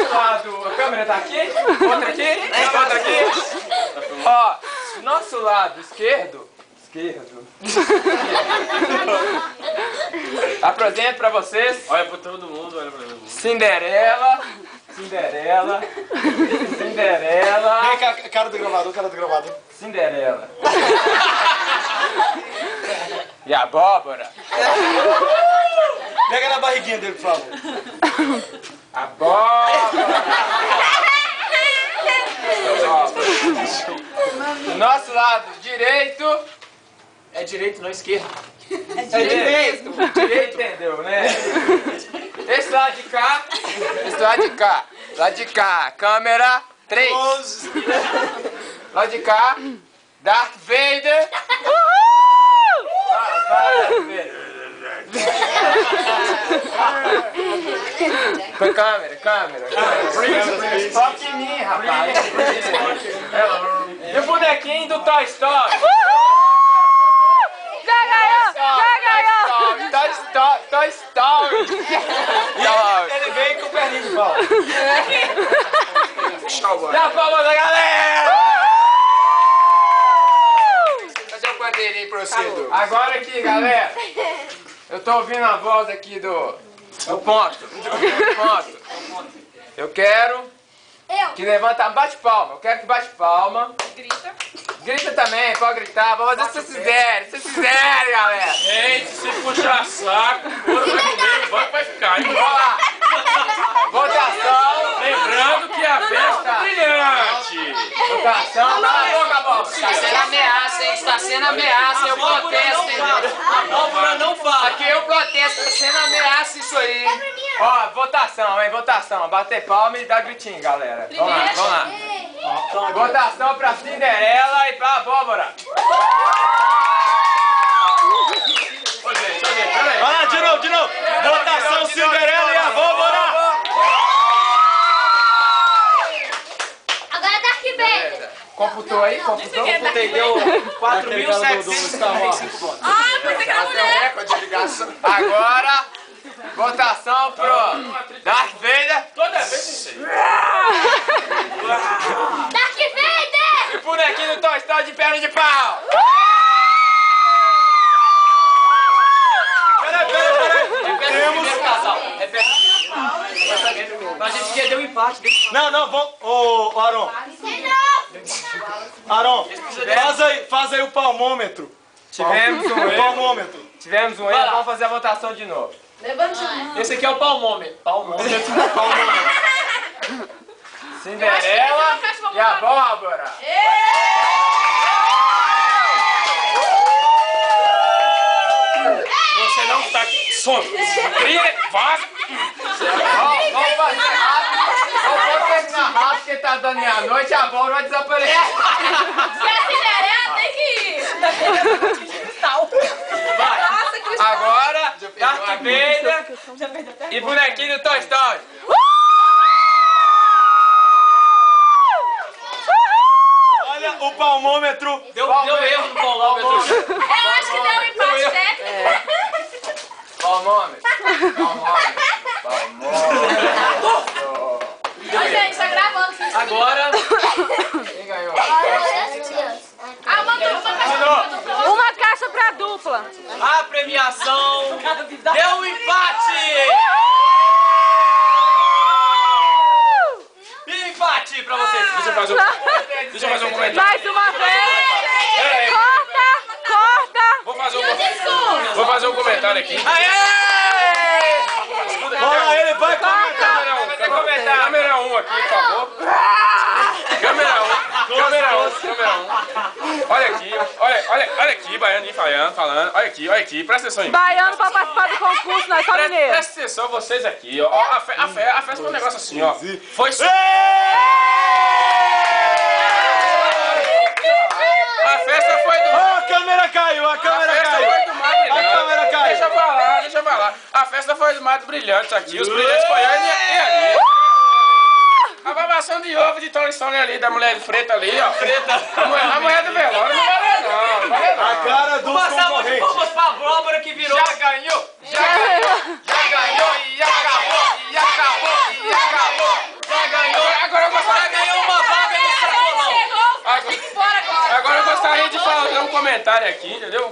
outro lado, a câmera tá aqui, outra aqui, outra aqui. Ó, do nosso lado esquerdo. Apresento pra vocês. Olha pra todo mundo, olha pra todo mundo. Cinderela. Vem cá, cara do gravador. Cinderela. E a abóbora. Pega na barriguinha dele, por favor. Abóbora. Do nosso lado direito. É direito, não esquerdo. É direito. Direito, entendeu, né? Esse lado de cá. Lado de cá. Câmera 3. Lado de cá. Darth Vader. Darth Vader. Câmera. Foca em mim, rapaz. E o bonequinho do Toy Story. Toy Story. Ele veio com perninha de pau. Dá a palma da galera! Fazer um bandeirinho pra você, Agora aqui, galera. Eu tô ouvindo a voz aqui do ponto. Eu quero que levanta, bate palma. Eu quero que bate palma. Grita também, pode gritar. Vamos fazer se vocês quiserem, galera. Gente, se puxar saco, o couro vai comer, o banco vai ficar. Vamos lá. Votação. Lembrando que a festa é brilhante. Votação. Cala a boca, bola. Está sendo ameaça, hein? Está sendo ameaça. Eu protesto, entendeu? Abóbora não fala. Aqui eu protesto. Está sendo ameaça isso aí. Ó, votação, hein? Votação. Bater palma e dar gritinho, galera. Vamos lá. Votação pra Cinderela e pra Abóbora. Vai lá, de novo. Votação Cinderela e Abóbora. Agora tá aqui, Vader. Computou aí? Computou? Deu 4.745 pontos. Ah, pensei que era mulher. Recorde de ligação. Agora, votação pro Darth Vader. Toda vez isso aí. Darth Vader. E o bonequinho do Toy Story de perna de pau. Peraí. Temos... casal. A gente quer um empate. Não, vamos... Ô, Aron. Aron, faz aí o palmômetro. Tivemos um erro. Palmômetro. Vamos fazer a votação de novo. Esse aqui é o palmômetro. Cinderela e Abóbora. Você não tá aqui. Some. Cria, vaza. Vamos fazer rápido. Vamos terminar rápido, porque tá dando meia-noite e a Abóbora vai desaparecer. Se a Cinderela tem que ir. Agora, Darth Vader e bonequinho do Toy Story. Olha o palmômetro. Deu erro no palmômetro. Eu acho que deu um empate técnico. Palmômetro. Ô, gente, tá gravando. Agora, Quem ganhou? Ah, mandou. Uma caixa pra dupla. a premiação deu um empate. E empate pra vocês. Deixa eu fazer um comentário. Mais uma vez. Corta. Vou fazer um comentário aqui. Olha ele, vai comentar. Câmera 1 aqui, por favor. Câmera 1. Olha aqui, olha aqui, Baianinho falando. Olha aqui, presta atenção em mim. Baiano pra participar do concurso, nós só mineiro. Presta atenção vocês aqui, ó. A festa foi um negócio assim, ó. Foi só. A festa foi do. A câmera caiu, A festa foi do Mar Brilhante. Deixa eu falar. A festa foi do Mar Brilhante aqui. Os brilhantes foi ali e ali. A babação de ovo de Toy Story ali, da mulher de freta ali, ó. A mulher do velório não valeu não. A cara do concorrente. Vamos pra Abóbora que virou. Já ganhou e acabou. comentário aqui, entendeu?